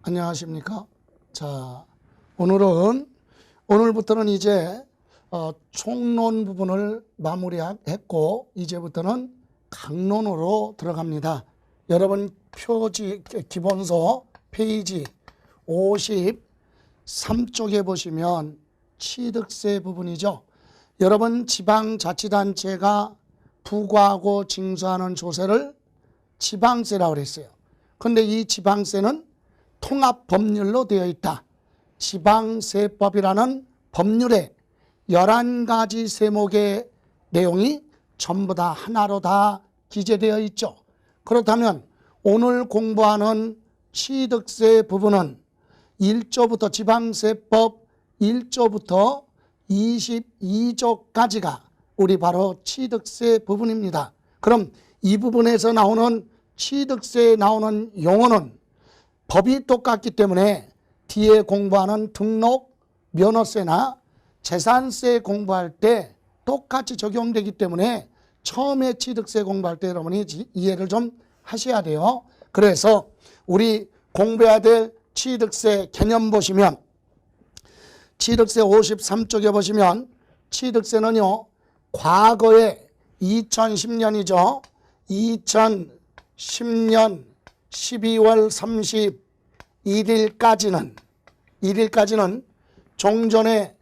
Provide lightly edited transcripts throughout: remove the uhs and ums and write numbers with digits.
안녕하십니까? 자, 오늘부터는 이제 총론 부분을 마무리했고 이제부터는 강론으로 들어갑니다. 여러분 표지 기본서 페이지 53쪽에 보시면 취득세 부분이죠. 여러분 지방자치단체가 부과하고 징수하는 조세를 지방세라고 그랬어요. 그런데 이 지방세는 통합법률로 되어 있다. 지방세법이라는 법률에 11가지 세목의 내용이 전부 다 하나로 다 기재되어 있죠. 그렇다면 오늘 공부하는 취득세 부분은 1조부터 지방세법 1조부터 22조까지가 우리 바로 취득세 부분입니다. 그럼 이 부분에서 나오는 취득세에 나오는 용어는 법이 똑같기 때문에 뒤에 공부하는 등록, 면허세나 재산세 공부할 때 똑같이 적용되기 때문에 처음에 취득세 공부할 때 여러분이 이해를 좀 하셔야 돼요. 그래서 우리 공부해야 될 취득세 개념 보시면 취득세 53쪽에 보시면 취득세는요 과거에 2010년이죠. 2010년 12월 31일까지는 종전에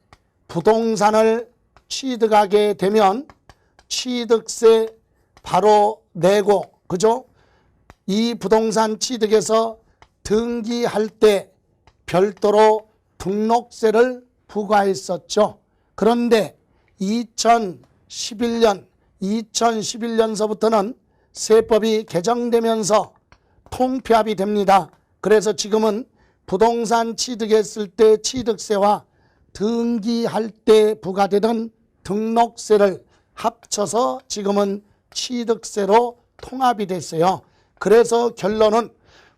부동산을 취득하게 되면 취득세 바로 내고, 그죠? 이 부동산 취득에서 등기할 때 별도로 등록세를 부과했었죠. 그런데 2011년서부터는 세법이 개정되면서 통폐합이 됩니다. 그래서 지금은 부동산 취득했을 때 취득세와 등기할 때 부과되던 등록세를 합쳐서 지금은 취득세로 통합이 됐어요. 그래서 결론은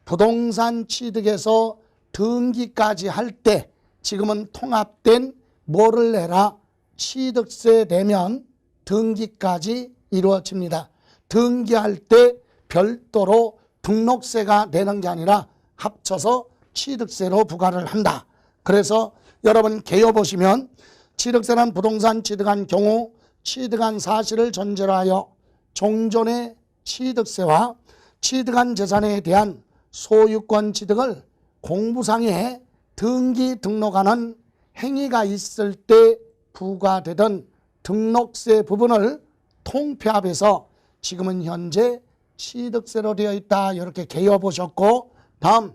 부동산 취득에서 등기까지 할 때 지금은 통합된 뭐를 내라? 취득세 내면 등기까지 이루어집니다. 등기할 때 별도로 등록세가 내는 게 아니라 합쳐서 취득세로 부과를 한다. 그래서 여러분 개요 보시면 취득세는 부동산 취득한 경우 취득한 사실을 전제로 하여 종전의 취득세와 취득한 재산에 대한 소유권 취득을 공부상에 등기 등록하는 행위가 있을 때 부과되던 등록세 부분을 통폐합해서 지금은 현재 취득세로 되어 있다. 이렇게 개요 보셨고, 다음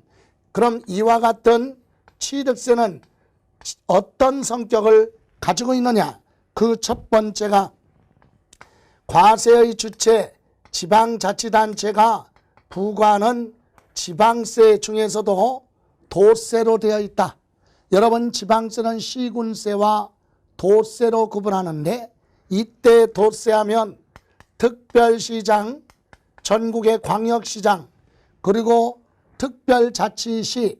그럼 이와 같은 취득세는 어떤 성격을 가지고 있느냐? 그 첫 번째가 과세의 주체 지방자치단체가 부과하는 지방세 중에서도 도세로 되어 있다. 여러분 지방세는 시군세와 도세로 구분하는데 이때 도세하면 특별시장, 전국의 광역시장, 그리고 특별자치시,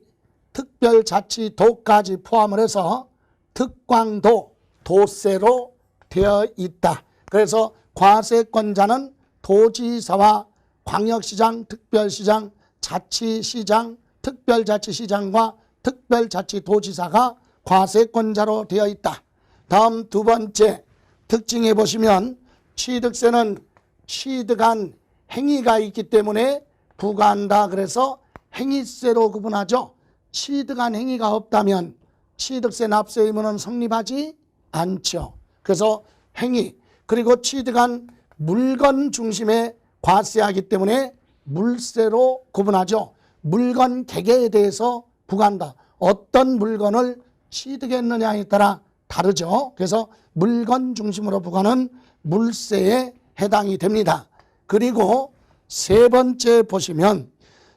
특별자치도까지 포함을 해서 특광도 도세로 되어 있다. 그래서 과세권자는 도지사와 광역시장, 특별시장, 자치시장, 특별자치시장과 특별자치도지사가 과세권자로 되어 있다. 다음 두 번째 특징에 보시면 취득세는 취득한 행위가 있기 때문에 부과한다. 그래서 행위세로 구분하죠. 취득한 행위가 없다면 취득세 납세 의무는 성립하지 않죠. 그래서 행위 그리고 취득한 물건 중심의 과세하기 때문에 물세로 구분하죠. 물건 개개에 대해서 부과한다. 어떤 물건을 취득했느냐에 따라 다르죠. 그래서 물건 중심으로 부과는 물세에 해당이 됩니다. 그리고 세 번째 보시면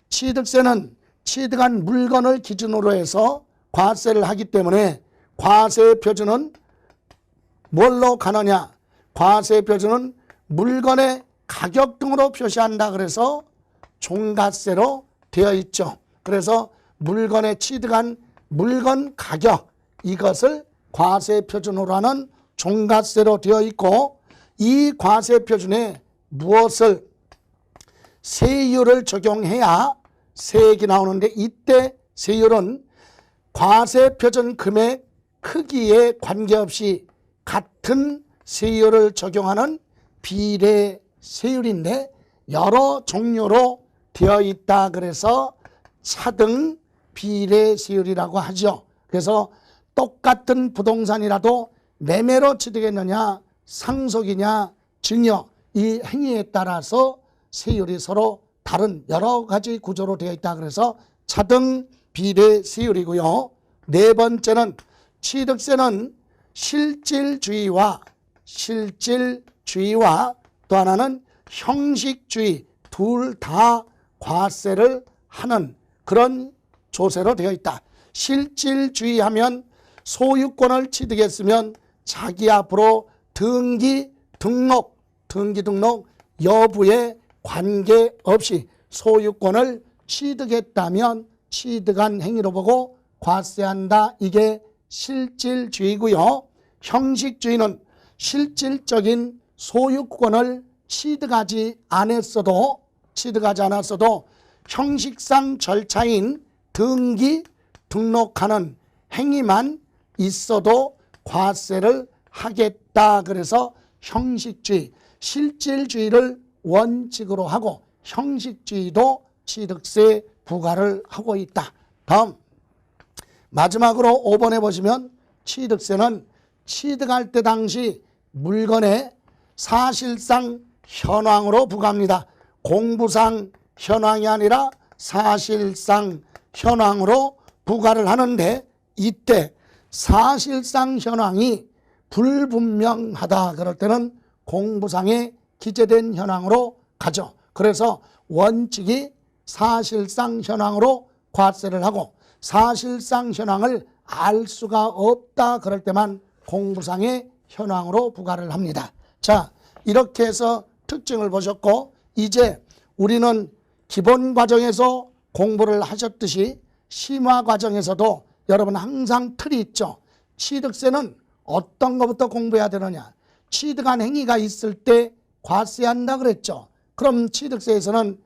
취득세는 취득한 물건을 기준으로 해서 과세를 하기 때문에 과세 표준은 뭘로 가느냐? 과세 표준은 물건의 가격 등으로 표시한다. 그래서 종가세로 되어 있죠. 그래서 물건에 취득한 물건 가격 이것을 과세 표준으로 하는 종가세로 되어 있고 이 과세 표준에 무엇을 세율을 적용해야 세액이 나오는데 이때 세율은 과세표준 금액 크기에 관계없이 같은 세율을 적용하는 비례 세율인데 여러 종류로 되어 있다. 그래서 차등 비례 세율이라고 하죠. 그래서 똑같은 부동산이라도 매매로 취득했느냐, 상속이냐, 증여, 이 행위에 따라서 세율이 서로 다른 여러 가지 구조로 되어 있다. 그래서 차등 비례 세율이고요. 네 번째는 취득세는 실질주의와 또 하나는 형식주의 둘 다 과세를 하는 그런 조세로 되어 있다. 실질주의 하면 소유권을 취득했으면 자기 앞으로 등기 등록 여부에 관계없이 소유권을 취득했다면 취득한 행위로 보고 과세한다. 이게 실질주의고요. 형식주의는 실질적인 소유권을 취득하지 않았어도 형식상 절차인 등기 등록하는 행위만 있어도 과세를 하겠다. 그래서 형식주의, 실질주의를 원칙으로 하고 형식주의도 취득세 부과를 하고 있다. 다음 마지막으로 5번에 보시면 취득세는 취득할 때 당시 물건의 사실상 현황으로 부과합니다. 공부상 현황이 아니라 사실상 현황으로 부과를 하는데 이때 사실상 현황이 불분명하다 그럴 때는 공부상에 기재된 현황으로 가죠. 그래서 원칙이 사실상 현황으로 과세를 하고 사실상 현황을 알 수가 없다 그럴 때만 공부상의 현황으로 부과를 합니다. 자, 이렇게 해서 특징을 보셨고 이제 우리는 기본 과정에서 공부를 하셨듯이 심화 과정에서도 여러분 항상 틀이 있죠. 취득세는 어떤 것부터 공부해야 되느냐. 취득한 행위가 있을 때 과세한다 그랬죠. 그럼 취득세에서는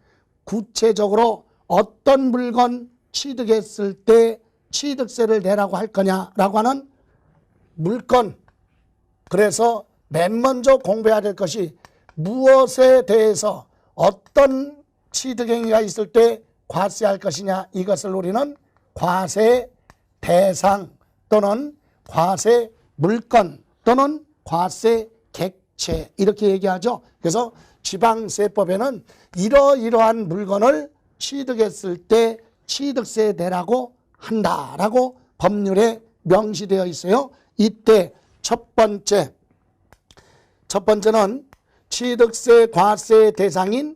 구체적으로 어떤 물건 취득했을 때 취득세를 내라고 할 거냐라고 하는 물건. 그래서 맨 먼저 공부해야 될 것이 무엇에 대해서 어떤 취득행위가 있을 때 과세할 것이냐. 이것을 우리는 과세 대상 또는 과세 물건 또는 과세 객체 이렇게 얘기하죠. 그래서 지방세법에는 이러이러한 물건을 취득했을 때 취득세 내라고 한다라고 법률에 명시되어 있어요. 이때 첫 번째는 취득세 과세 대상인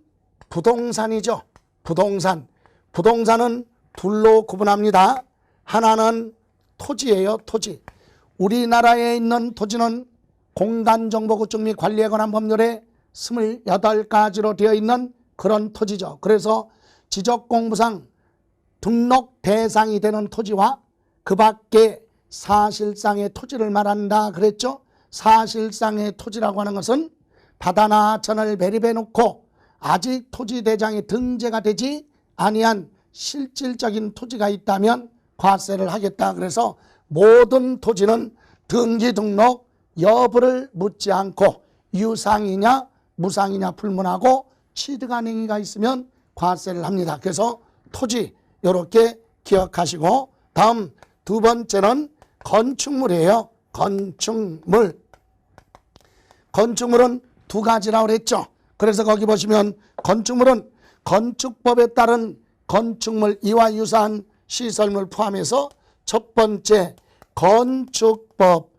부동산이죠. 부동산은 둘로 구분합니다. 하나는 토지예요. 토지. 우리나라에 있는 토지는 공간정보구축 및 관리에 관한 법률에 28가지로 되어 있는 그런 토지죠. 그래서 지적공부상 등록 대상이 되는 토지와 그 밖에 사실상의 토지를 말한다 그랬죠. 사실상의 토지라고 하는 것은 바다나 하천을 매립해 놓고 아직 토지 대장에 등재가 되지 아니한 실질적인 토지가 있다면 과세를 하겠다. 그래서 모든 토지는 등기 등록 여부를 묻지 않고 유상이냐 무상이냐 불문하고 취득한 행위가 있으면 과세를 합니다. 그래서 토지 이렇게 기억하시고 다음 두 번째는 건축물이에요. 건축물은 두 가지라고 그랬죠. 그래서 거기 보시면 건축물은 건축법에 따른 건축물 이와 유사한 시설물 포함해서 첫 번째 건축법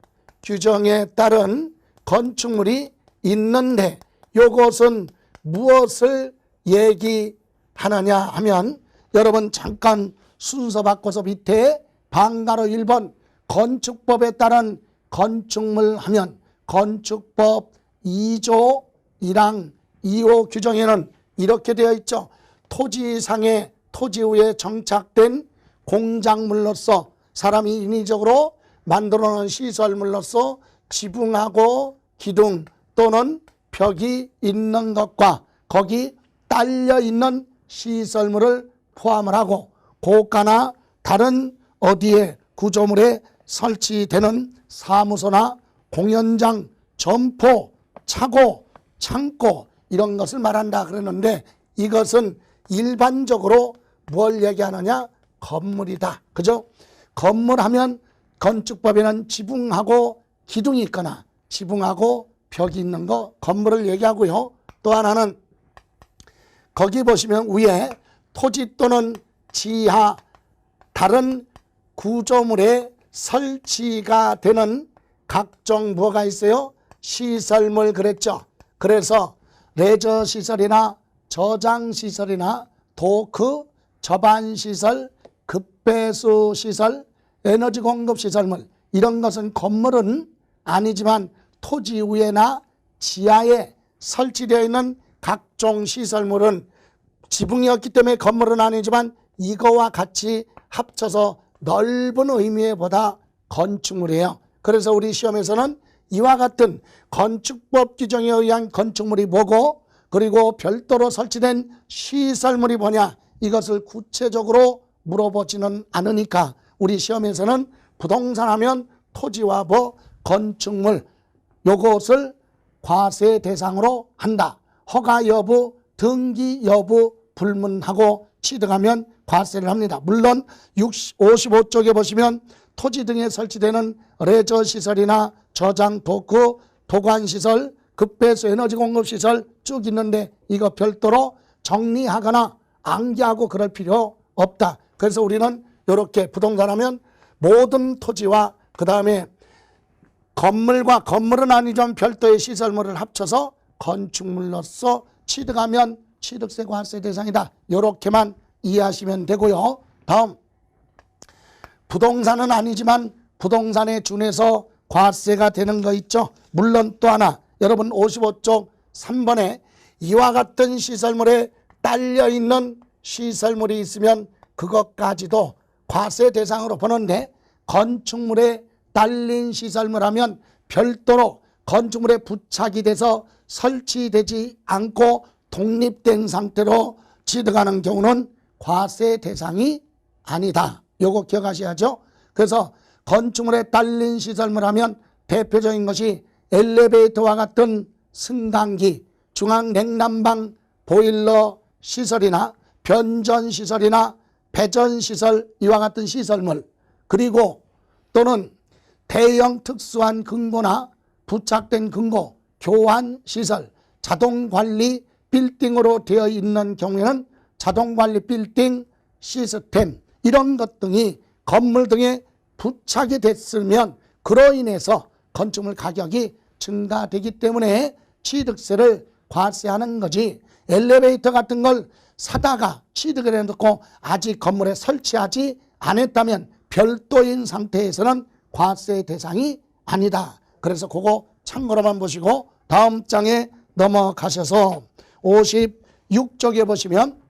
규정에 따른 건축물이 있는데 이것은 무엇을 얘기하느냐 하면 여러분 잠깐 순서 바꿔서 밑에 방가로 1번 건축법에 따른 건축물 하면 건축법 2조 1항 2호 규정에는 이렇게 되어 있죠. 토지상의 토지 위에 정착된 공작물로서 사람이 인위적으로 만들어 놓은 시설물로서 지붕하고 기둥 또는 벽이 있는 것과 거기 딸려 있는 시설물을 포함을 하고 고가나 다른 어디에 구조물에 설치되는 사무소나 공연장, 점포, 차고, 창고 이런 것을 말한다 그러는데 이것은 일반적으로 뭘 얘기하느냐? 건물이다. 그죠? 건물하면 건축법에는 지붕하고 기둥이 있거나 지붕하고 벽이 있는 거 건물을 얘기하고요. 또 하나는 거기 보시면 위에 토지 또는 지하 다른 구조물에 설치가 되는 각종 뭐가 있어요? 시설물 그랬죠. 그래서 레저 시설이나 저장 시설이나 도크, 접안 시설, 급배수 시설, 에너지 공급 시설물 이런 것은 건물은 아니지만 토지 위에나 지하에 설치되어 있는 각종 시설물은 지붕이었기 때문에 건물은 아니지만 이거와 같이 합쳐서 넓은 의미의 보다 건축물이에요. 그래서 우리 시험에서는 이와 같은 건축법 규정에 의한 건축물이 뭐고 그리고 별도로 설치된 시설물이 뭐냐 이것을 구체적으로 물어보지는 않으니까 우리 시험에서는 부동산 하면 토지와 뭐 건축물 요것을 과세 대상으로 한다. 허가 여부, 등기 여부 불문하고 취득하면 과세를 합니다. 물론 55쪽에 보시면 토지 등에 설치되는 레저 시설이나 저장 도크, 도관 시설, 급배수 에너지 공급 시설 쭉 있는데 이거 별도로 정리하거나 암기하고 그럴 필요 없다. 그래서 우리는 이렇게 부동산 하면 모든 토지와 그 다음에 건물과 건물은 아니지만 별도의 시설물을 합쳐서 건축물로서 취득하면 취득세 과세 대상이다. 이렇게만 이해하시면 되고요. 다음 부동산은 아니지만 부동산에 준해서 과세가 되는 거 있죠. 물론 또 하나 여러분 55쪽 3번에 이와 같은 시설물에 딸려있는 시설물이 있으면 그것까지도 과세 대상으로 보는데 건축물에 딸린 시설물 하면 별도로 건축물에 부착이 돼서 설치되지 않고 독립된 상태로 취득하는 경우는 과세 대상이 아니다. 요거 기억하셔야죠. 그래서 건축물에 딸린 시설물 하면 대표적인 것이 엘리베이터와 같은 승강기, 중앙냉난방, 보일러 시설이나 변전시설이나 배전시설 이와 같은 시설물 그리고 또는 대형 특수한 금고나 부착된 금고, 교환시설, 자동관리 빌딩으로 되어 있는 경우에는 자동관리 빌딩 시스템 이런 것 등이 건물 등에 부착이 됐으면 그로 인해서 건축물 가격이 증가되기 때문에 취득세를 과세하는 거지 엘리베이터 같은 걸 사다가 취득을 해놓고 아직 건물에 설치하지 않았다면 별도인 상태에서는 과세 대상이 아니다. 그래서 그거 참고로만 보시고 다음 장에 넘어가셔서 56쪽에 보시면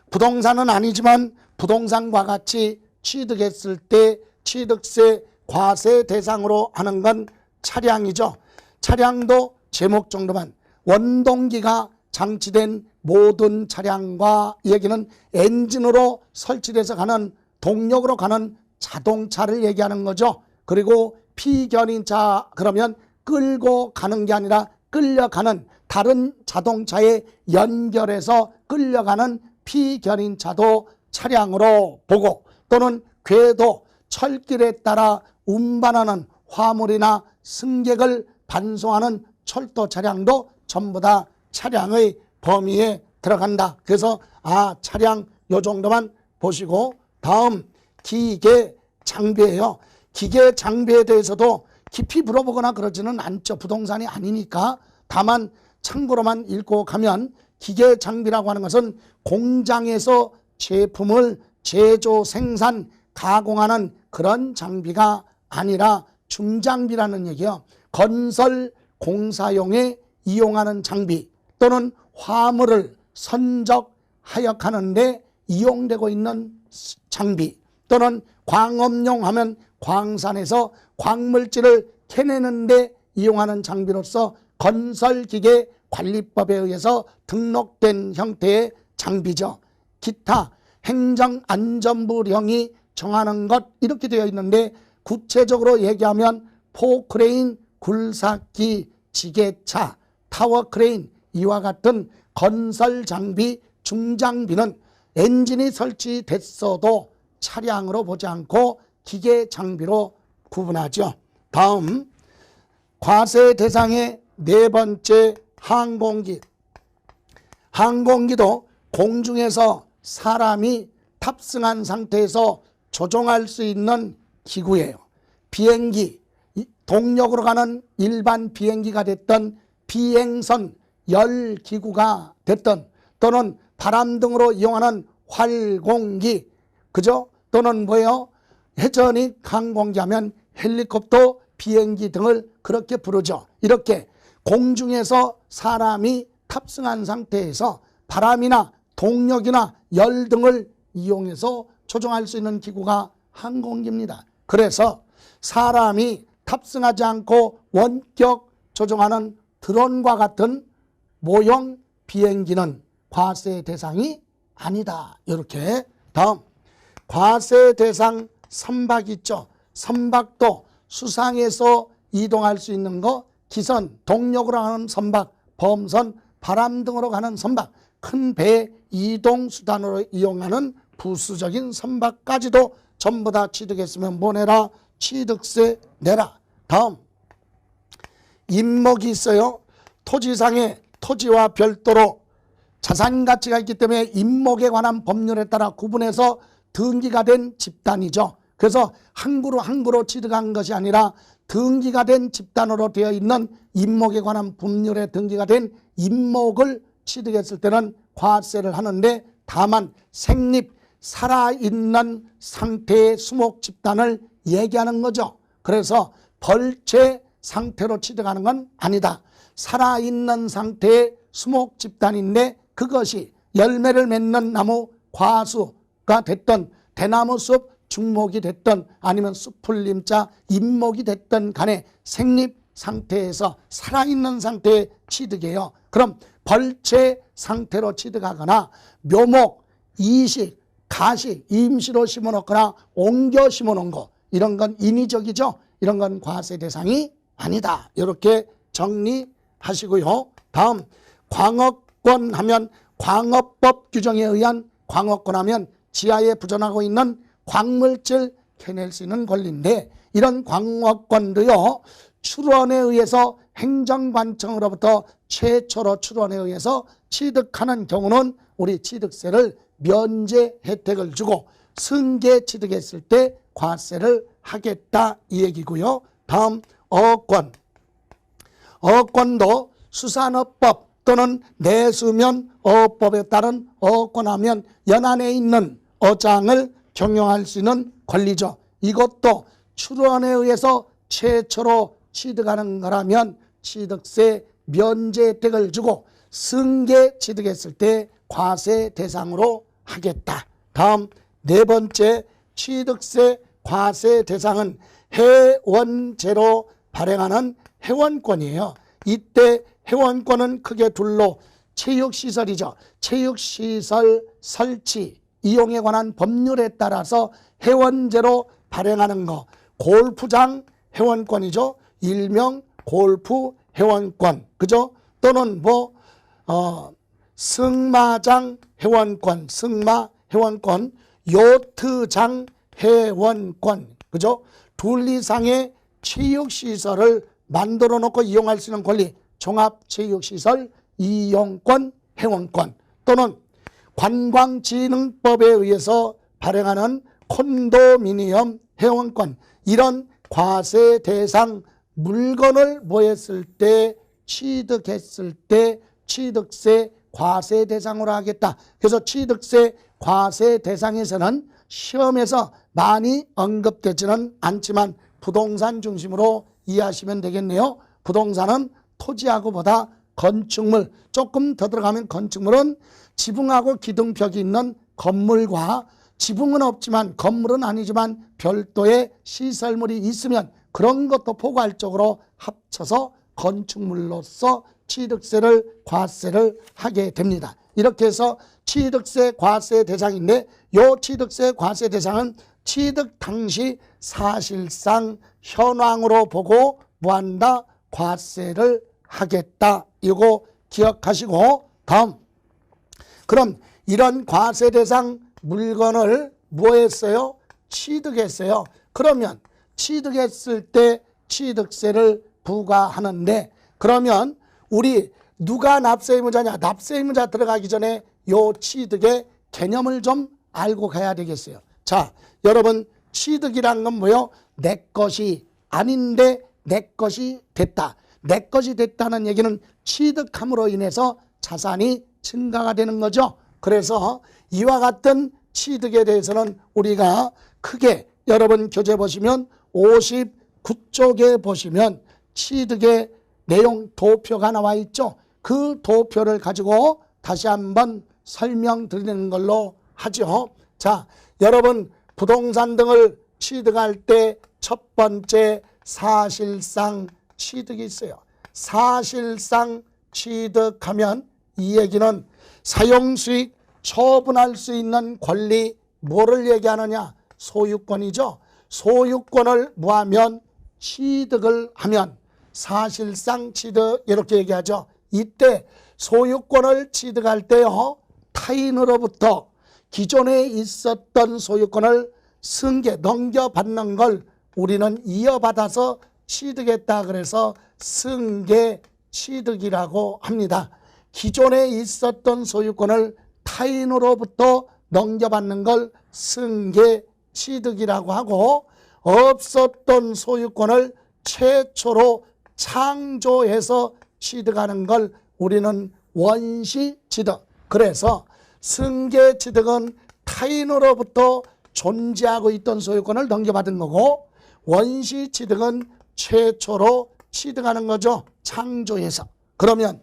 부동산은 아니지만 부동산과 같이 취득했을 때 취득세 과세 대상으로 하는 건 차량이죠. 차량도 제목 정도만 원동기가 장치된 모든 차량과 얘기는 엔진으로 설치돼서 가는 동력으로 가는 자동차를 얘기하는 거죠. 그리고 피견인차 그러면 끌고 가는 게 아니라 끌려가는 다른 자동차에 연결해서 끌려가는 피견인차도 차량으로 보고 또는 궤도 철길에 따라 운반하는 화물이나 승객을 반송하는 철도 차량도 전부 다 차량의 범위에 들어간다. 그래서 차량 요 정도만 보시고 다음 기계 장비예요. 기계 장비에 대해서도 깊이 물어보거나 그러지는 않죠. 부동산이 아니니까. 다만 참고로만 읽고 가면 기계 장비라고 하는 것은 공장에서 제품을 제조, 생산, 가공하는 그런 장비가 아니라 중장비라는 얘기요. 건설 공사용에 이용하는 장비 또는 화물을 선적하역하는 데 이용되고 있는 장비 또는 광업용 하면 광산에서 광물질을 캐내는 데 이용하는 장비로서 건설기계 관리법에 의해서 등록된 형태의 장비죠. 기타 행정안전부령이 정하는 것 이렇게 되어 있는데 구체적으로 얘기하면 포크레인, 굴삭기, 지게차, 타워크레인 이와 같은 건설장비, 중장비는 엔진이 설치됐어도 차량으로 보지 않고 기계장비로 구분하죠. 다음 과세 대상의 네 번째 항공기. 항공기도 공중에서 사람이 탑승한 상태에서 조종할 수 있는 기구예요. 비행기, 동력으로 가는 일반 비행기가 됐던 비행선 열기구가 됐던 또는 바람 등으로 이용하는 활공기, 그죠? 또는 뭐예요? 해전이 항공기 하면 헬리콥터, 비행기 등을 그렇게 부르죠. 이렇게 공중에서 사람이 탑승한 상태에서 바람이나 동력이나 열 등을 이용해서 조종할 수 있는 기구가 항공기입니다. 그래서 사람이 탑승하지 않고 원격 조종하는 드론과 같은 모형 비행기는 과세 대상이 아니다. 이렇게. 다음 과세 대상 선박 있죠. 선박도 수상에서 이동할 수 있는 거, 기선, 동력으로 가는 선박, 범선, 바람 등으로 가는 선박, 큰 배 이동 수단으로 이용하는 부수적인 선박까지도 전부 다 취득했으면 뭐 내라? 취득세 내라. 다음 임목이 있어요. 토지상에 토지와 별도로 자산 가치가 있기 때문에 임목에 관한 법률에 따라 구분해서 등기가 된 집단이죠. 그래서 한 그루 취득한 것이 아니라 등기가 된 집단으로 되어 있는 임목에 관한 법률에 등기가 된 임목을 취득했을 때는 과세를 하는데, 다만 생립 살아있는 상태의 수목 집단을 얘기하는 거죠. 그래서 벌채 상태로 취득하는 건 아니다. 살아있는 상태의 수목 집단인데 그것이 열매를 맺는 나무 과수가 됐던 대나무 숲 중목이 됐던 아니면 숲풀림자 임목이 됐던 간에 생립 상태에서 살아있는 상태의 취득이에요. 그럼 벌채 상태로 취득하거나 묘목, 이식, 가식, 임시로 심어놓거나 옮겨 심어놓은 거 이런 건 인위적이죠. 이런 건 과세 대상이 아니다. 이렇게 정리하시고요. 다음 광업권 하면 광업법 규정에 의한 광업권 하면 지하에 부존하고 있는 광물질 캐낼 수 있는 권리인데, 이런 광업권도요 출원에 의해서 행정관청으로부터 최초로 출원에 의해서 취득하는 경우는 우리 취득세를 면제 혜택을 주고 승계 취득했을 때 과세를 하겠다 이 얘기고요. 다음 어권. 어권도 수산업법 또는 내수면 어법에 따른 어권하면 연안에 있는 어장을 경영할 수 있는 권리죠. 이것도 출원에 의해서 최초로 취득하는 거라면 취득세 면제 혜택을 주고 승계 취득했을 때 과세 대상으로 하겠다. 다음 네 번째 취득세 과세 대상은 회원제로 발행하는 회원권이에요. 이때 회원권은 크게 둘로 체육시설이죠. 체육시설 설치 이용에 관한 법률에 따라서 회원제로 발행하는 거, 골프장 회원권이죠. 일명 골프 회원권, 그죠? 또는 승마장 회원권, 승마 회원권, 요트장 회원권, 그죠? 둘 이상의 체육시설을 만들어 놓고 이용할 수 있는 권리, 종합체육시설 이용권 회원권, 또는 관광진흥법에 의해서 발행하는 콘도미니엄 회원권, 이런 과세 대상 물건을 뭐했을 때 취득했을 때 취득세 과세 대상으로 하겠다. 그래서 취득세 과세 대상에서는 시험에서 많이 언급되지는 않지만 부동산 중심으로 이해하시면 되겠네요. 부동산은 토지하고보다 건축물, 조금 더 들어가면 건축물은 지붕하고 기둥벽이 있는 건물과 지붕은 없지만 건물은 아니지만 별도의 시설물이 있으면 그런 것도 포괄적으로 합쳐서 건축물로서 취득세를 과세를 하게 됩니다. 이렇게 해서 취득세 과세 대상인데 요 취득세 과세 대상은 취득 당시 사실상 현황으로 보고 뭐한다? 과세를 하겠다. 이거 기억하시고 다음. 그럼 이런 과세 대상 물건을 뭐 했어요? 취득했어요. 그러면 취득했을 때 취득세를 부과하는데 그러면 우리 누가 납세의무자냐? 납세의무자 들어가기 전에 요 취득의 개념을 좀 알고 가야 되겠어요. 자, 여러분 취득이란 건 뭐요? 내 것이 아닌데 내 것이 됐다. 내 것이 됐다는 얘기는 취득함으로 인해서 자산이 증가가 되는 거죠. 그래서 이와 같은 취득에 대해서는 우리가 크게 여러분 교재 보시면 59쪽에 보시면 취득의 내용 도표가 나와 있죠. 그 도표를 가지고 다시 한번 설명드리는 걸로 하죠. 자, 여러분 부동산 등을 취득할 때 첫 번째 사실상 취득이 있어요. 사실상 취득하면 이 얘기는 사용수익 처분할 수 있는 권리 뭐를 얘기하느냐? 소유권이죠. 소유권을 뭐하면 취득을 하면 사실상 취득 이렇게 얘기하죠. 이때 소유권을 취득할 때요. 타인으로부터 기존에 있었던 소유권을 승계 넘겨받는 걸 우리는 이어받아서 취득했다 그래서 승계 취득이라고 합니다. 기존에 있었던 소유권을 타인으로부터 넘겨받는 걸 승계 취득이라고 하고 없었던 소유권을 최초로 창조해서 취득하는 걸 우리는 원시 취득. 그래서 승계 취득은 타인으로부터 존재하고 있던 소유권을 넘겨받은 거고 원시 취득은 최초로 취득하는 거죠. 창조해서. 그러면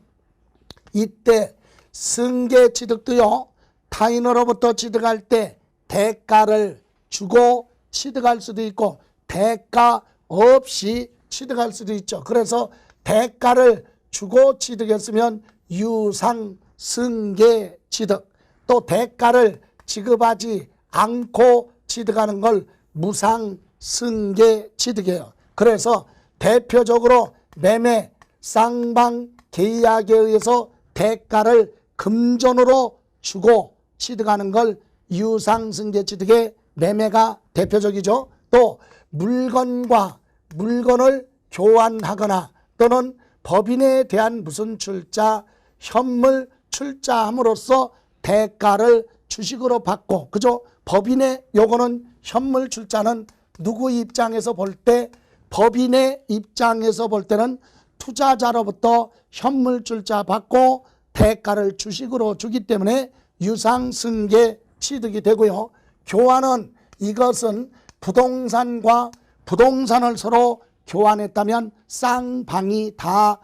이때 승계 취득도요. 타인으로부터 취득할 때 대가를 주고 취득할 수도 있고 대가 없이 취득할 수도 있죠. 그래서 대가를 주고 취득했으면 유상 승계 취득, 또 대가를 지급하지 않고 취득하는 걸 무상 승계 취득이에요. 그래서 대표적으로 매매, 쌍방 계약에 의해서 대가를 금전으로 주고 취득하는 걸 유상 승계 취득의 매매가 대표적이죠. 또 물건과 물건을 교환하거나 또는 법인에 대한 무슨 출자, 현물 출자함으로써 대가를 주식으로 받고, 그죠? 법인의 요거는 현물 출자는 누구 입장에서 볼 때, 법인의 입장에서 볼 때는 투자자로부터 현물 출자 받고 대가를 주식으로 주기 때문에 유상승계 취득이 되고요. 교환은 이것은 부동산과 부동산을 서로 교환했다면 쌍방이 다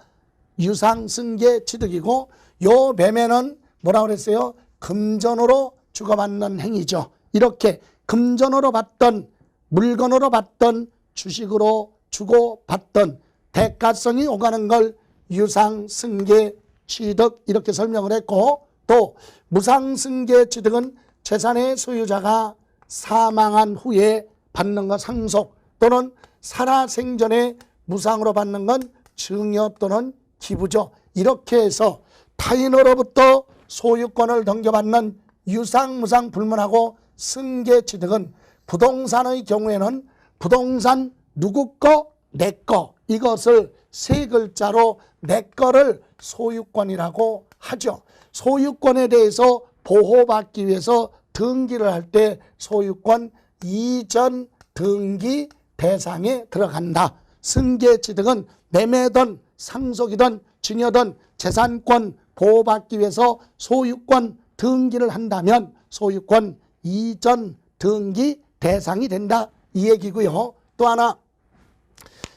유상승계 취득이고, 요 매매는 뭐라고 그랬어요? 금전으로 주고받는 행위죠. 이렇게 금전으로 받던, 물건으로 받던, 주식으로 주고받던 대가성이 오가는 걸 유상승계 취득 이렇게 설명을 했고, 또 무상승계 취득은 재산의 소유자가 사망한 후에 받는 것 상속, 또는 살아생전에 무상으로 받는 건 증여 또는 기부죠. 이렇게 해서 타인으로부터 소유권을 넘겨받는 유상, 무상 불문하고 승계 취득은 부동산의 경우에는 부동산 누구 거? 내 거. 이것을 세 글자로 내 거를 소유권이라고 하죠. 소유권에 대해서 보호받기 위해서 등기를 할 때 소유권 이전 등기 대상에 들어간다. 승계 취득은 매매든 상속이든 증여든 재산권 보호받기 위해서 소유권 등기를 한다면 소유권 이전 등기 대상이 된다. 이 얘기고요. 또 하나,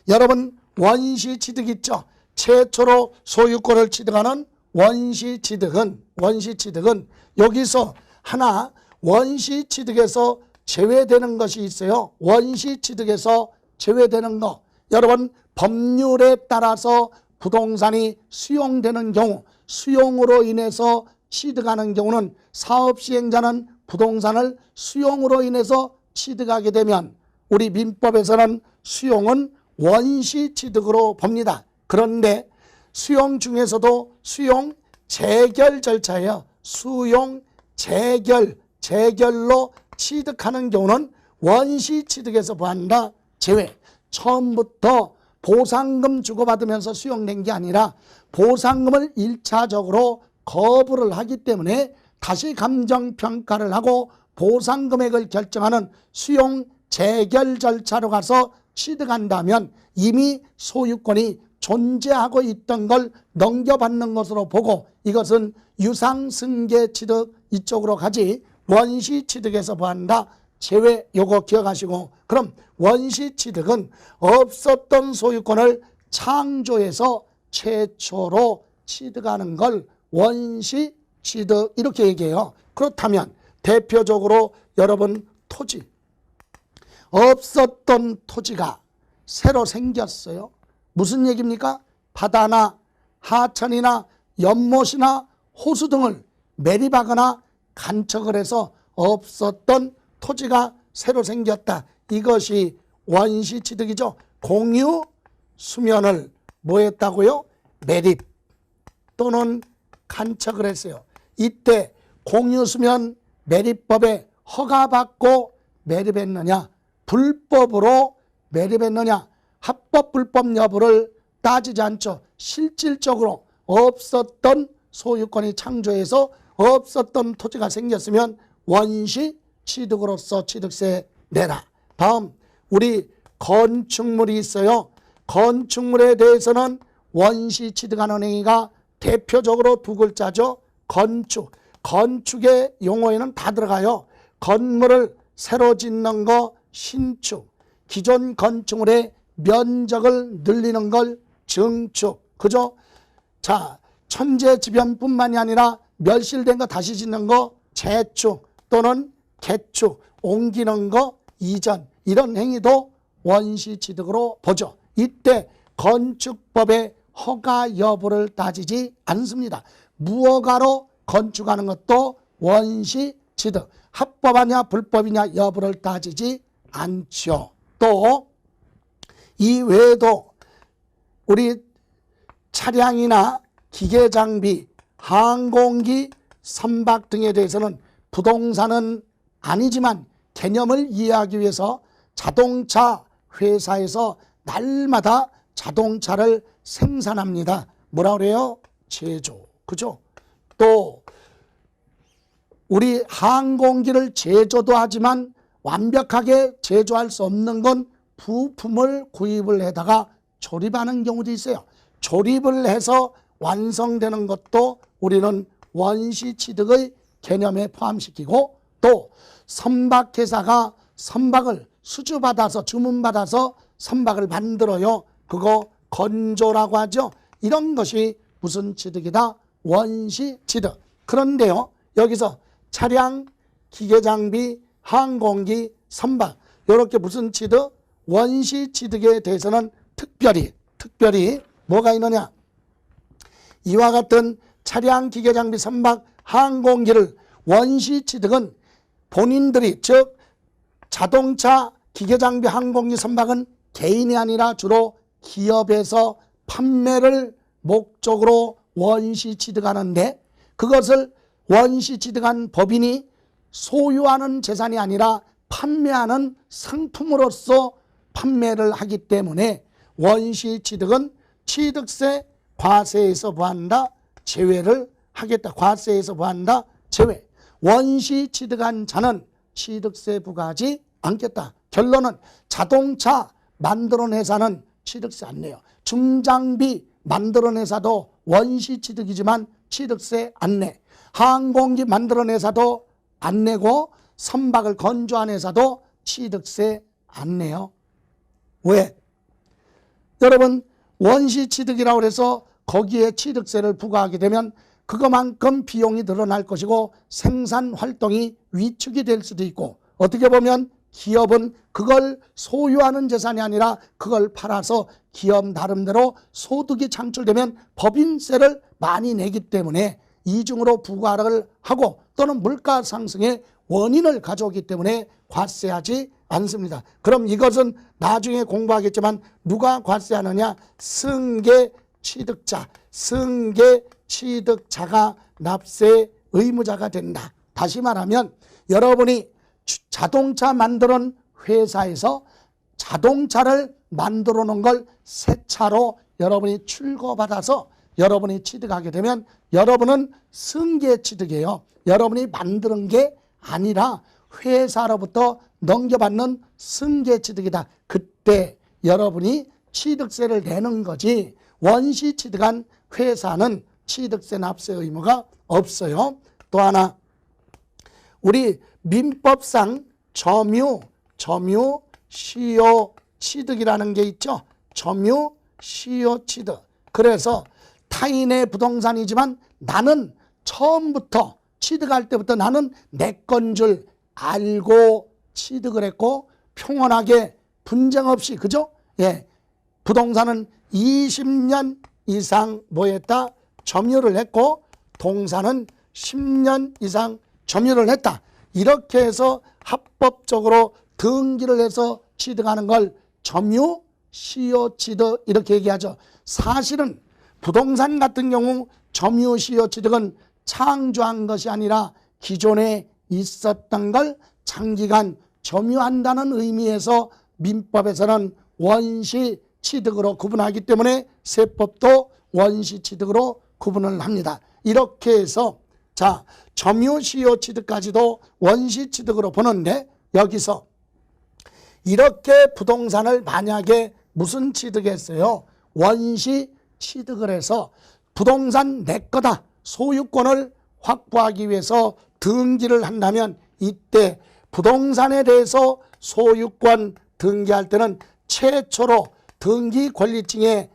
여러분 원시 취득 있죠. 최초로 소유권을 취득하는 원시 취득은 여기서 하나 원시 취득에서 제외되는 것이 있어요. 원시 취득에서 제외되는 거, 여러분 법률에 따라서 부동산이 수용되는 경우, 수용으로 인해서 취득하는 경우는 사업시행자는 부동산을 수용으로 인해서 취득하게 되면 우리 민법에서는 수용은 원시취득으로 봅니다. 그런데 수용 중에서도 수용 재결 절차예요. 수용 재결로 취득하는 경우는 원시취득에서 보한다 제외. 처음부터 보상금 주고받으면서 수용된 게 아니라 보상금을 1차적으로 거부를 하기 때문에 다시 감정평가를 하고 보상금액을 결정하는 수용 재결 절차로 가서 취득한다면 이미 소유권이 존재하고 있던 걸 넘겨받는 것으로 보고 이것은 유상승계취득 이쪽으로 가지 원시취득에서 보한다 제외. 요거 기억하시고, 그럼 원시취득은 없었던 소유권을 창조해서 최초로 취득하는 걸 원시취득 이렇게 얘기해요. 그렇다면 대표적으로 여러분 토지, 없었던 토지가 새로 생겼어요. 무슨 얘기입니까? 바다나 하천이나 연못이나 호수 등을 매립하거나 간척을 해서 없었던 토지가 새로 생겼다. 이것이 원시취득이죠. 공유 수면을 뭐 했다고요? 매립 또는 간척을 했어요. 이때 공유수면 매립법에 허가받고 매립했느냐, 불법으로 매립했느냐, 합법 불법 여부를 따지지 않죠. 실질적으로 없었던 소유권이 창조해서 없었던 토지가 생겼으면 원시취득으로서 취득세 내라. 다음 우리 건축물이 있어요. 건축물에 대해서는 원시취득하는 행위가 대표적으로 두 글자죠. 건축. 건축의 용어에는 다 들어가요. 건물을 새로 짓는 거 신축, 기존 건축물의 면적을 늘리는 걸 증축. 그죠? 자, 천재지변뿐만이 아니라 멸실된 거 다시 짓는 거 재축 또는 개축, 옮기는 거 이전, 이런 행위도 원시취득으로 보죠. 이때 건축법의 허가 여부를 따지지 않습니다. 무허가로 건축하는 것도 원시취득, 합법하냐 불법이냐 여부를 따지지 않죠. 또 이 외에도 우리 차량이나 기계장비, 항공기, 선박 등에 대해서는 부동산은 아니지만 개념을 이해하기 위해서 자동차 회사에서 날마다 자동차를 생산합니다. 뭐라 그래요? 제조. 그죠? 또 우리 항공기를 제조도 하지만 완벽하게 제조할 수 없는 건 부품을 구입을 해다가 조립하는 경우도 있어요. 조립을 해서 완성되는 것도 우리는 원시취득의 개념에 포함시키고, 또 선박회사가 선박을 수주받아서 주문받아서 선박을 만들어요. 그거 건조라고 하죠. 이런 것이 무슨 취득이다? 원시취득. 그런데요, 여기서 차량, 기계장비, 항공기, 선박 이렇게 무슨 취득? 원시취득에 대해서는 특별히 뭐가 있느냐? 이와 같은 차량, 기계장비, 선박, 항공기를 원시취득은 본인들이, 즉 자동차, 기계장비, 항공기, 선박은 개인이 아니라 주로 기업에서 판매를 목적으로 원시취득하는데, 그것을 원시취득한 법인이 소유하는 재산이 아니라 판매하는 상품으로서 판매를 하기 때문에 원시취득은 취득세, 과세에서 보한다 제외를 하겠다. 과세에서 보한다 제외. 원시취득한 자는 취득세 부과하지 않겠다. 결론은 자동차 만드는 회사는 취득세 안 내요. 중장비 만드는 회사도 원시취득이지만 취득세 안 내. 항공기 만드는 회사도 안 내고 선박을 건조한 회사도 취득세 안 내요. 왜? 여러분, 원시취득이라고 해서 거기에 취득세를 부과하게 되면 그것만큼 비용이 늘어날 것이고 생산활동이 위축이 될 수도 있고, 어떻게 보면 기업은 그걸 소유하는 재산이 아니라 그걸 팔아서 기업 나름대로 소득이 창출되면 법인세를 많이 내기 때문에 이중으로 부과를 하고 또는 물가 상승의 원인을 가져오기 때문에 과세하지 않습니다. 그럼 이것은 나중에 공부하겠지만 누가 과세하느냐? 승계 취득자, 승계 취득자가 납세 의무자가 된다. 다시 말하면 여러분이 자동차 만드는 회사에서 자동차를 만들어 놓은 걸 새 차로 여러분이 출고받아서 여러분이 취득하게 되면 여러분은 승계 취득이에요. 여러분이 만드는 게 아니라 회사로부터 넘겨받는 승계 취득이다. 그때 여러분이 취득세를 내는 거지 원시 취득한 회사는 취득세 납세 의무가 없어요. 또 하나 우리 민법상 점유 시효 취득이라는 게 있죠. 점유 시효 취득. 그래서 타인의 부동산이지만 나는 처음부터 취득할 때부터 나는 내 건 줄 알고 취득을 했고 평온하게 분쟁 없이 그죠? 예. 부동산은 20년 이상 뭐했다? 점유를 했고 동산은 10년 이상 점유를 했다. 이렇게 해서 합법적으로 등기를 해서 취득하는 걸 점유 시효 취득 이렇게 얘기하죠. 사실은 부동산 같은 경우 점유 시효 취득은 창조한 것이 아니라 기존에 있었던 걸 장기간 점유한다는 의미에서 민법에서는 원시 취득으로 구분하기 때문에 세법도 원시 취득으로 구분을 합니다. 이렇게 해서 자 점유 시효 취득까지도 원시 취득으로 보는데 여기서 이렇게 부동산을 만약에 무슨 취득했어요? 원시 취득을 해서 부동산 내 거다 소유권을 확보하기 위해서 등기를 한다면 이때 부동산에 대해서 소유권 등기할 때는 최초로 등기 권리증에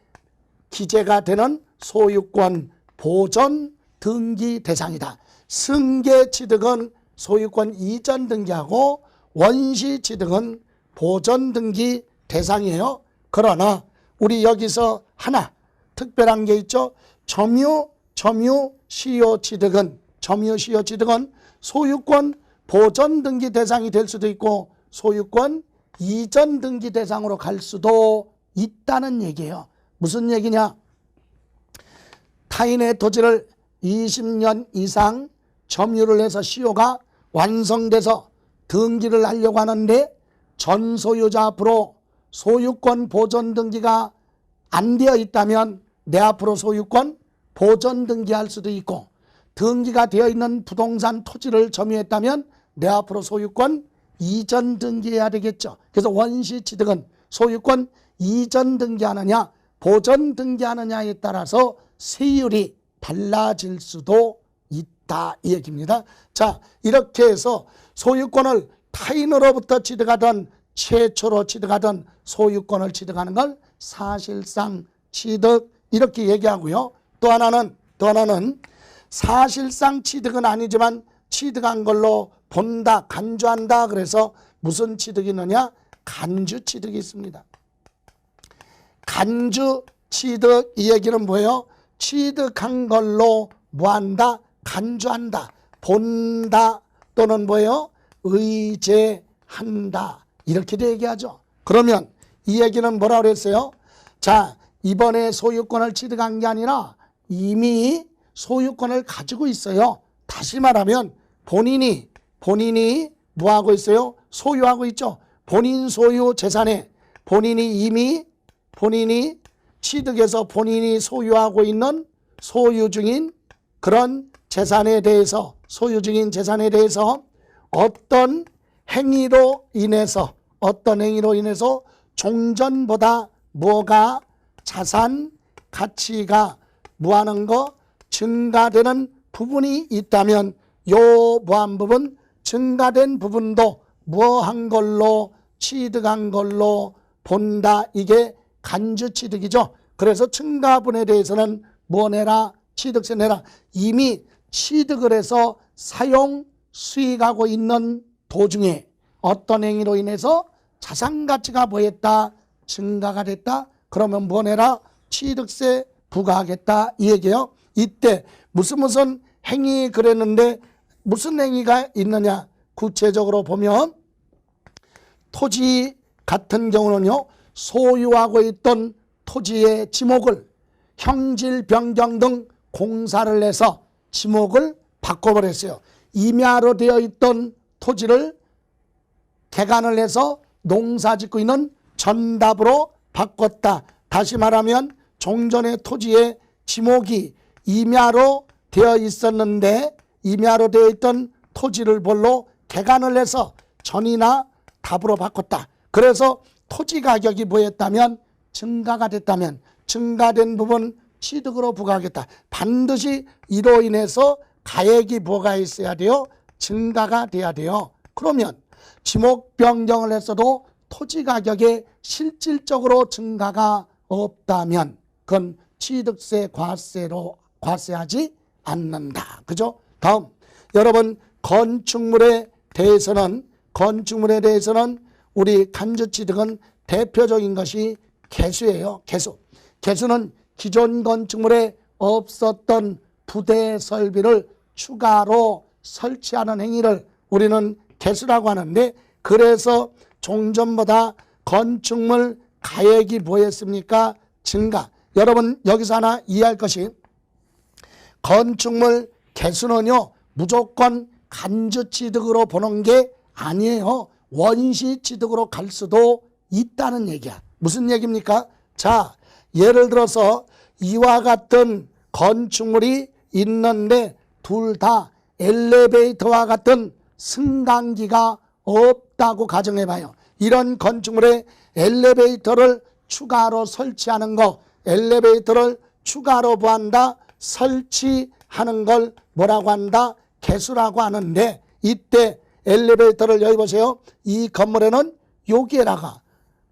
기재가 되는 소유권 보존 등기 대상이다. 승계 취득은 소유권 이전 등기하고 원시 취득은 보존 등기 대상이에요. 그러나 우리 여기서 하나 특별한 게 있죠. 점유 시효 취득은 소유권 보존 등기 대상이 될 수도 있고 소유권 이전 등기 대상으로 갈 수도 있다는 얘기예요. 무슨 얘기냐? 타인의 토지를 20년 이상 점유를 해서 시효가 완성돼서 등기를 하려고 하는데 전 소유자 앞으로 소유권 보존 등기가 안 되어 있다면 내 앞으로 소유권 보존 등기할 수도 있고 등기가 되어 있는 부동산 토지를 점유했다면 내 앞으로 소유권 이전 등기해야 되겠죠. 그래서 원시 취득은 소유권 이전 등기하느냐 보존 등기하느냐에 따라서 세율이 달라질 수도 있다 이 얘기입니다. 자 이렇게 해서 소유권을 타인으로부터 취득하던 최초로 취득하던 소유권을 취득하는 걸 사실상 취득 이렇게 얘기하고요. 또 하나는 사실상 취득은 아니지만 취득한 걸로 본다 간주한다. 그래서 무슨 취득이 있느냐? 간주 취득이 있습니다. 간주 취득 이 얘기는 뭐예요? 취득한 걸로 뭐한다? 간주한다. 본다 또는 뭐예요? 의제한다. 이렇게도 얘기하죠. 그러면 이 얘기는 뭐라고 그랬어요? 자 이번에 소유권을 취득한 게 아니라 이미 소유권을 가지고 있어요. 다시 말하면 본인이 뭐하고 있어요? 소유하고 있죠. 본인 소유 재산에 본인이 취득해서 본인이 소유하고 있는 소유 중인 그런 재산에 대해서 어떤 행위로 인해서 종전보다 뭐가 자산 가치가 뭐하는 거 증가되는 부분이 있다면 요 뭐한 부분 증가된 부분도 뭐한 걸로 취득한 걸로 본다. 이게 간주 취득이죠. 그래서 증가분에 대해서는 뭐 내라? 취득세 내라. 이미 취득을 해서 사용 수익하고 있는 도중에 어떤 행위로 인해서 자산 가치가 뭐했다? 증가가 됐다. 그러면 뭐 내라? 취득세 부과하겠다 이 얘기예요. 이때 무슨 행위 그랬는데 무슨 행위가 있느냐? 구체적으로 보면 토지 같은 경우는요, 소유하고 있던 토지의 지목을 형질 변경 등 공사를 해서 지목을 바꿔버렸어요. 임야로 되어 있던 토지를 개간을 해서 농사 짓고 있는 전답으로 바꿨다. 다시 말하면 종전의 토지의 지목이 임야로 되어 있었는데 임야로 되어 있던 토지를 볼로 개간을 해서 전이나 답으로 바꿨다. 그래서 토지 가격이 뭐였다면 증가가 됐다면 증가된 부분 취득으로 부과하겠다. 반드시 이로 인해서 가액이 뭐가 있어야 돼요? 증가가 돼야 돼요. 그러면 지목 변경을 했어도 토지 가격에 실질적으로 증가가 없다면 그건 취득세 과세로 과세하지 않는다. 그죠? 다음, 여러분 건축물에 대해서는 우리 간주취득은 대표적인 것이 개수예요. 개수는 기존 건축물에 없었던 부대 설비를 추가로 설치하는 행위를 우리는 개수라고 하는데, 그래서 종전보다 건축물 가액이 뭐였습니까? 증가. 여러분 여기서 하나 이해할 것이, 건축물 개수는요 무조건 간주취득으로 보는 게 아니에요. 원시취득으로 갈 수도 있다는 얘기야. 무슨 얘기입니까? 자, 예를 들어서 이와 같은 건축물이 있는데 둘 다 엘리베이터와 같은 승강기가 없다고 가정해봐요. 이런 건축물에 엘리베이터를 추가로 설치하는 거, 엘리베이터를 추가로 뭐한다? 설치하는 걸 뭐라고 한다? 개수라고 하는데, 이때 엘리베이터를 여기 보세요. 이 건물에는 여기에다가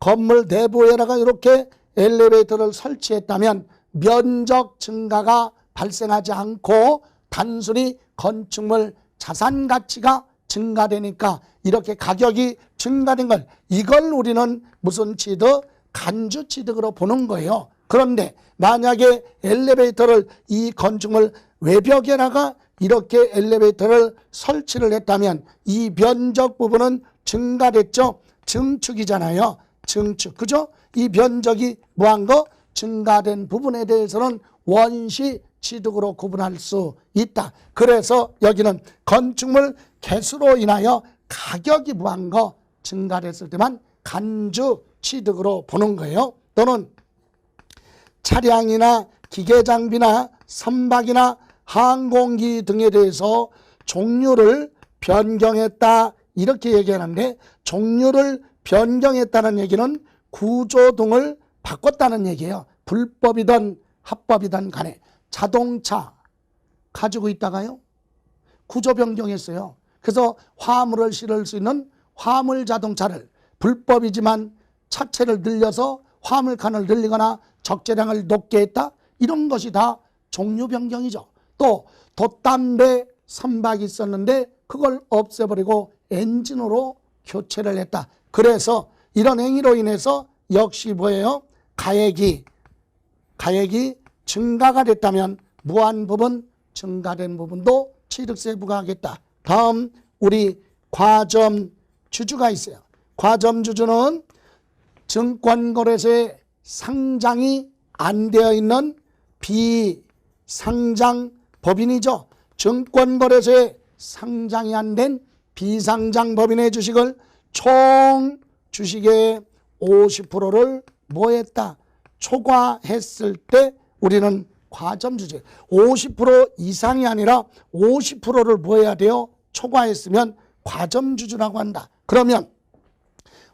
건물 내부에다가 이렇게 엘리베이터를 설치했다면 면적 증가가 발생하지 않고 단순히 건축물 자산 가치가 증가되니까 이렇게 가격이 증가된 걸, 이걸 우리는 무슨 취득? 간주 취득으로 보는 거예요. 그런데 만약에 엘리베이터를 이 건축물 외벽에다가 이렇게 엘리베이터를 설치를 했다면 이 면적 부분은 증가됐죠. 증축이잖아요. 증축. 그죠? 이 면적이 뭐한 거? 증가된 부분에 대해서는 원시 취득으로 구분할 수 있다. 그래서 여기는 건축물 개수로 인하여 가격이 뭐한 거? 증가됐을 때만 간주 취득으로 보는 거예요. 또는 차량이나 기계장비나 선박이나 항공기 등에 대해서 종류를 변경했다 이렇게 얘기하는데, 종류를 변경했다는 얘기는 구조 등을 바꿨다는 얘기예요. 불법이든 합법이든 간에. 자동차 가지고 있다가요 구조 변경했어요. 그래서 화물을 실을 수 있는 화물 자동차를, 불법이지만 차체를 늘려서 화물칸을 늘리거나 적재량을 높게 했다, 이런 것이 다 종류 변경이죠. 또 돛담배 선박이 있었는데 그걸 없애버리고 엔진으로 교체를 했다. 그래서 이런 행위로 인해서 역시 뭐예요? 가액이 증가가 됐다면 무한 부분 증가된 부분도 취득세 부과하겠다. 다음 우리 과점주주가 있어요. 과점주주는 증권거래소에 상장이 안 되어 있는 비상장 법인이죠. 증권거래소에 상장이 안 된 비상장 법인의 주식을 총 주식의 50%를 뭐했다? 초과했을 때 우리는 과점주주. 50% 이상이 아니라 50%를 뭐해야 돼요? 초과했으면 과점주주라고 한다. 그러면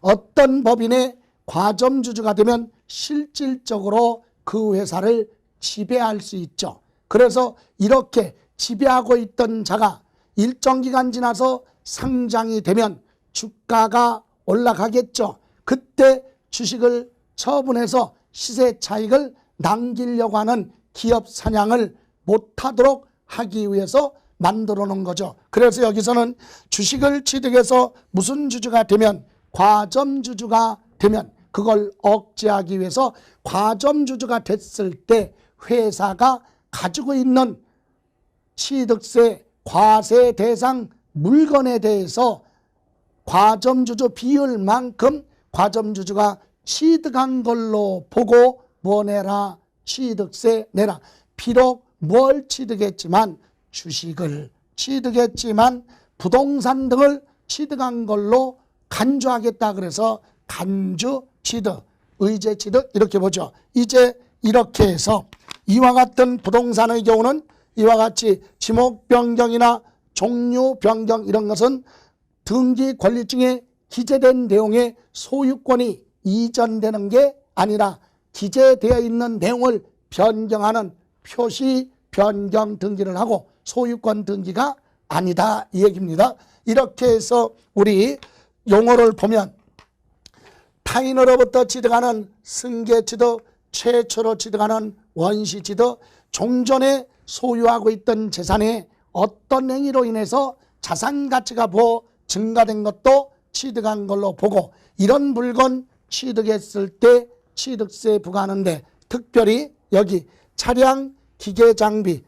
어떤 법인의 과점주주가 되면 실질적으로 그 회사를 지배할 수 있죠. 그래서 이렇게 지배하고 있던 자가 일정 기간 지나서 상장이 되면 주가가 올라가겠죠. 그때 주식을 처분해서 시세 차익을 남기려고 하는 기업 사냥을 못하도록 하기 위해서 만들어 놓은 거죠. 그래서 여기서는 주식을 취득해서 무슨 주주가 되면, 과점주주가 되면 그걸 억제하기 위해서 과점주주가 됐을 때 회사가 가지고 있는 취득세, 과세 대상 물건에 대해서 과점주주 비율만큼 과점주주가 취득한 걸로 보고 뭐 내라? 취득세 내라. 비록 뭘 취득했지만 주식을 취득했지만 부동산 등을 취득한 걸로 간주하겠다. 그래서 간주 취득, 의제 취득 이렇게 보죠. 이제 이렇게 해서 이와 같은 부동산의 경우는 이와 같이 지목 변경이나 종류 변경 이런 것은 등기 권리증에 기재된 내용의 소유권이 이전되는 게 아니라 기재되어 있는 내용을 변경하는 표시 변경 등기를 하고 소유권 등기가 아니다 이 얘기입니다. 이렇게 해서 우리 용어를 보면 타인으로부터 취득하는 승계 취득, 최초로 취득하는 원시 취득, 종전에 소유하고 있던 재산에 어떤 행위로 인해서 자산 가치가 증가된 것도 취득한 걸로 보고 이런 물건 취득했을 때 취득세 부과하는데 특별히 여기 차량, 기계 장비,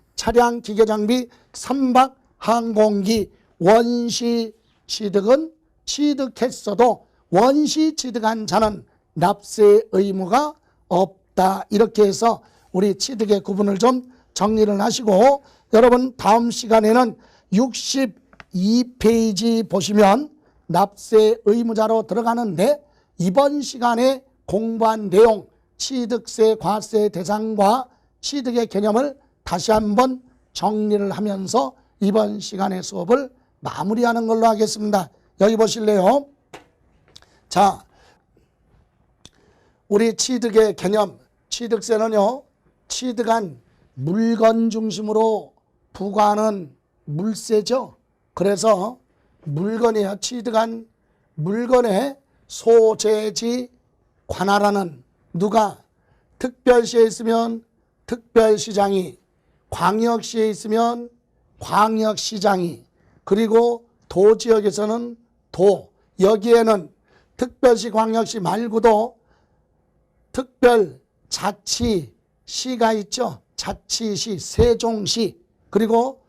선박, 항공기, 원시 취득은 취득했어도 원시 취득한 자는 납세 의무가 없다. 이렇게 해서 우리 취득의 구분을 좀 정리를 하시고 여러분 다음 시간에는 62페이지 보시면 납세 의무자로 들어가는데 이번 시간에 공부한 내용 취득세 과세 대상과 취득의 개념을 다시 한번 정리를 하면서 이번 시간의 수업을 마무리하는 걸로 하겠습니다. 여기 보실래요? 자, 우리 취득의 개념, 취득세는요, 취득한 물건 중심으로 부과하는 물세죠. 그래서 물건이요, 취득한 물건에 소재지 관할하는 누가 특별시에 있으면 특별시장이, 광역시에 있으면 광역시장이, 그리고 도지역에서는 도, 여기에는 특별시 광역시 말고도 특별자치시가 있죠. 자치시, 세종시, 그리고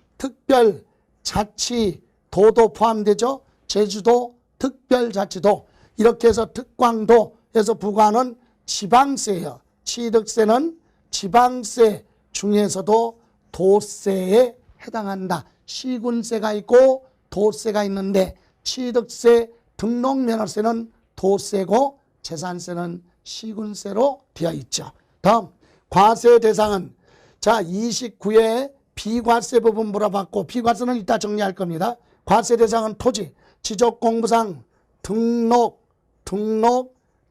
특별자치도도 포함되죠. 제주도, 특별자치도, 이렇게 해서 특광도에서 부과하는 지방세예요. 취득세는 지방세 중에서도 도세에 해당한다. 시군세가 있고 도세가 있는데 취득세, 등록면허세는 도세고 재산세는 시군세로 되어 있죠. 다음 과세 대상은 자 29회 비과세 부분 물어봤고 비과세는 이따 정리할 겁니다. 과세 대상은 토지, 지적공부상 등록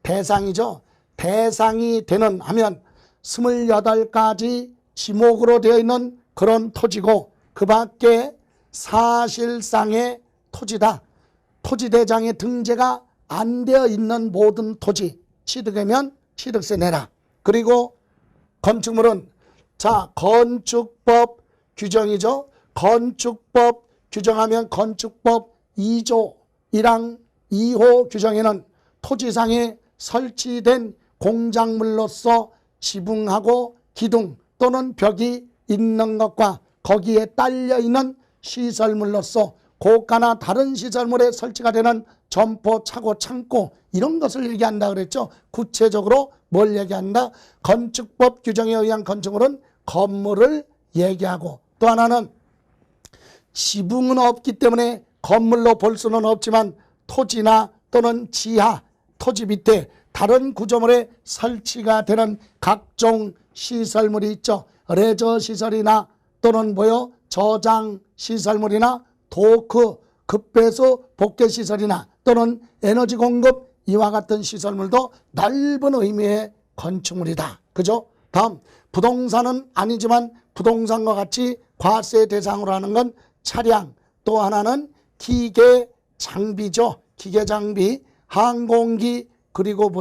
대상이죠. 대상이 되는 하면 28가지 지목으로 되어 있는 그런 토지고 그 밖에 사실상의 토지다. 토지대장에 등재가 안 되어 있는 모든 토지 취득하면 취득세 내라. 그리고 건축물은 자 건축법 규정이죠. 건축법 규정하면 건축법 2조 1항 2호 규정에는 토지상에 설치된 공작물로서 지붕하고 기둥 또는 벽이 있는 것과 거기에 딸려 있는 시설물로서 고가나 다른 시설물에 설치가 되는 점포, 차고, 창고 이런 것을 얘기한다 그랬죠. 구체적으로 뭘 얘기한다? 건축법 규정에 의한 건축물은 건물을 얘기하고 또 하나는 지붕은 없기 때문에 건물로 볼 수는 없지만 토지나 또는 지하, 토지 밑에 다른 구조물에 설치가 되는 각종 시설물이 있죠. 레저 시설이나 또는 저장 시설물이나 도크, 급배수 복개 시설이나 또는 에너지 공급 이와 같은 시설물도 넓은 의미의 건축물이다. 그죠? 다음 부동산은 아니지만 부동산과 같이 과세 대상으로 하는 건 차량, 또 하나는 기계 장비죠. 기계 장비, 항공기, 그리고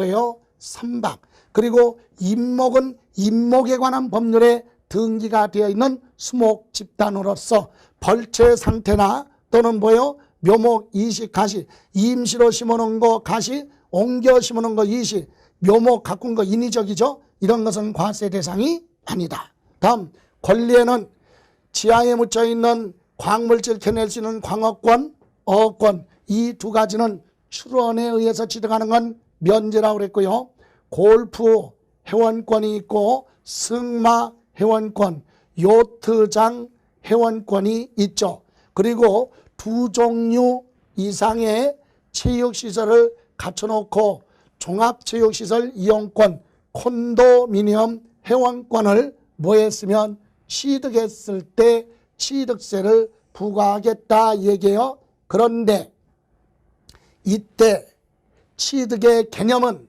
선박, 그리고 임목은 임목에 관한 법률에 등기가 되어 있는 수목 집단으로서 벌채 상태나 또는 묘목 이식 가시, 임시로 심어놓은 거 가시, 옮겨 심어놓은 거 이식, 묘목 가꾼 거 인위적이죠. 이런 것은 과세 대상이 아니다. 다음 권리에는 지하에 묻혀 있는 광물질 캐낼 수 있는 광업권, 어업권, 이 두 가지는 출원에 의해서 취득하는 건 면제라고 그랬고요. 골프 회원권이 있고 승마 회원권, 요트장 회원권이 있죠. 그리고 두 종류 이상의 체육시설을 갖춰놓고 종합체육시설 이용권, 콘도미니엄 회원권을 뭐했으면 취득했을 때 취득세를 부과하겠다 얘기해요. 그런데 이때 취득의 개념은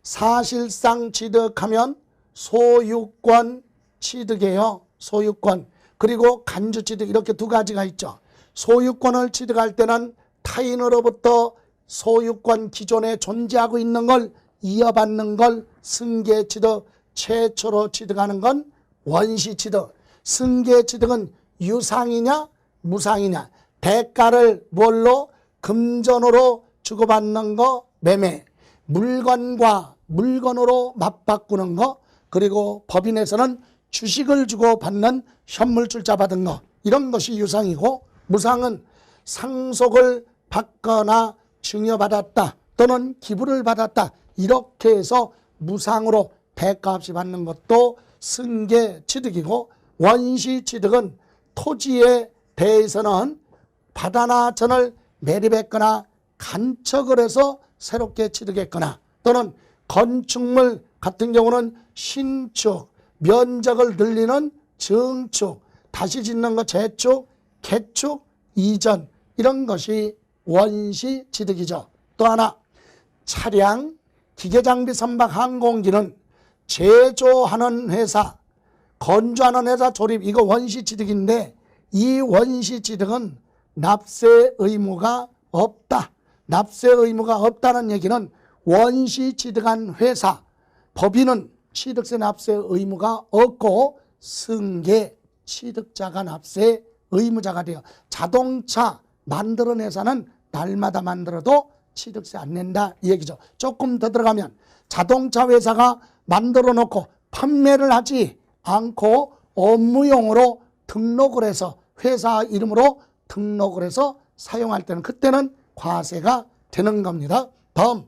사실상 취득하면 소유권 취득이에요. 소유권. 그리고 간주취득 이렇게 두 가지가 있죠. 소유권을 취득할 때는 타인으로부터 소유권 기존에 존재하고 있는 걸 이어받는 걸 승계취득, 최초로 취득하는 건 원시취득. 승계취득은 유상이냐 무상이냐, 대가를 뭘로? 금전으로 주고받는 거 매매, 물건과 물건으로 맞바꾸는 거, 그리고 법인에서는 주식을 주고 받는 현물 출자 받은 거, 이런 것이 유상이고, 무상은 상속을 받거나 증여받았다 또는 기부를 받았다 이렇게 해서 무상으로 대가 없이 받는 것도 승계취득이고, 원시취득은 토지에 대해서는 바다나 전을 매립했거나 간척을 해서 새롭게 취득했거나, 또는 건축물 같은 경우는 신축, 면적을 늘리는 증축, 다시 짓는 것 재축, 개축, 이전, 이런 것이 원시취득이죠. 또 하나, 차량, 기계장비 선박 항공기는 제조하는 회사, 건조하는 회사 조립, 이거 원시취득인데 이 원시취득은 납세 의무가 없다. 납세 의무가 없다는 얘기는 원시취득한 회사, 법인은 취득세 납세 의무가 없고 승계 취득자가 납세 의무자가 돼요. 자동차 만드는 회사는 날마다 만들어도 취득세 안 낸다 이 얘기죠. 조금 더 들어가면 자동차 회사가 만들어 놓고 판매를 하지 않고 업무용으로 등록을 해서 회사 이름으로 등록을 해서 사용할 때는 그때는 과세가 되는 겁니다. 다음,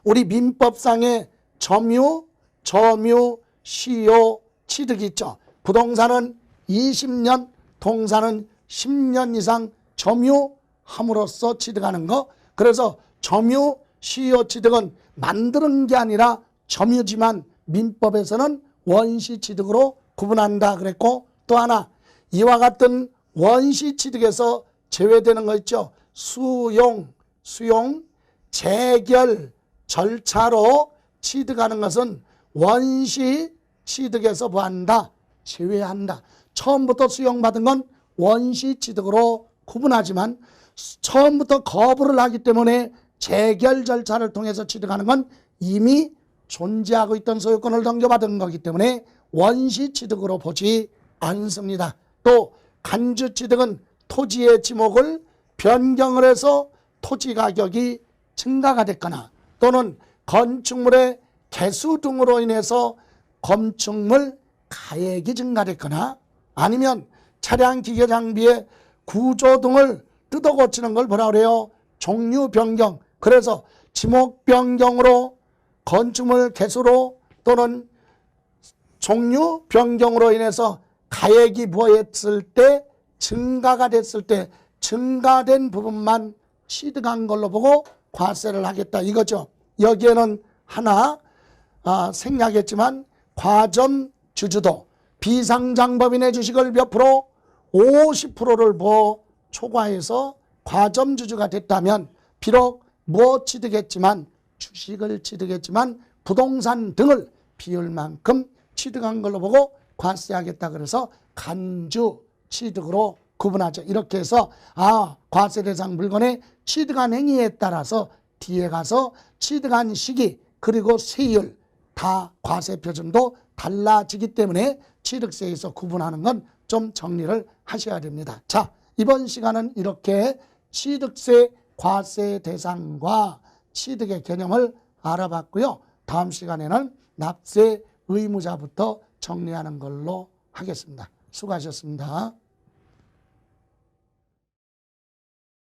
우리 민법상의 점유, 점유, 시효, 취득이 있죠. 부동산은 20년, 동산은 10년 이상 점유함으로써 취득하는 거. 그래서 점유, 시효, 취득은 만드는 게 아니라 점유지만 민법에서는 원시취득으로 구분한다 그랬고, 또 하나 이와 원시취득에서 제외되는 거 있죠. 수용, 재결 절차로 취득하는 것은 원시취득에서 뭐한다? 제외한다. 처음부터 수용받은 건 원시취득으로 구분하지만 처음부터 거부를 하기 때문에 재결 절차를 통해서 취득하는 건 이미 존재하고 있던 소유권을 넘겨받은 거기 때문에 원시취득으로 보지 않습니다. 또 간주취득은 토지의 지목을 변경을 해서 토지 가격이 증가가 됐거나, 또는 건축물의 개수 등으로 인해서 건축물 가액이 증가됐거나, 아니면 차량 기계 장비의 구조 등을 뜯어 고치는 걸 뭐라 그래요? 종류 변경. 그래서 지목 변경으로, 건축물 개수로, 또는 종류 변경으로 인해서 가액이 뭐했을 때, 증가가 됐을 때 증가된 부분만 취득한 걸로 보고 과세를 하겠다 이거죠. 여기에는 하나 생략했지만 과점 주주도 비상장법인의 주식을 몇 프로? 50%를 초과해서 과점 주주가 됐다면 비록 취득했지만, 주식을 취득했지만 부동산 등을 비율만큼 취득한 걸로 보고 과세하겠다. 그래서 간주 취득으로 구분하죠. 이렇게 해서 과세 대상 물건의 취득한 행위에 따라서 뒤에 가서 취득한 시기 그리고 세율 다 과세 표준도 달라지기 때문에 취득세에서 구분하는 건 좀 정리를 하셔야 됩니다. 자, 이번 시간은 이렇게 취득세 과세 대상과 취득의 개념을 알아봤고요. 다음 시간에는 납세 의무자부터 정리하는 걸로 하겠습니다. 수고하셨습니다.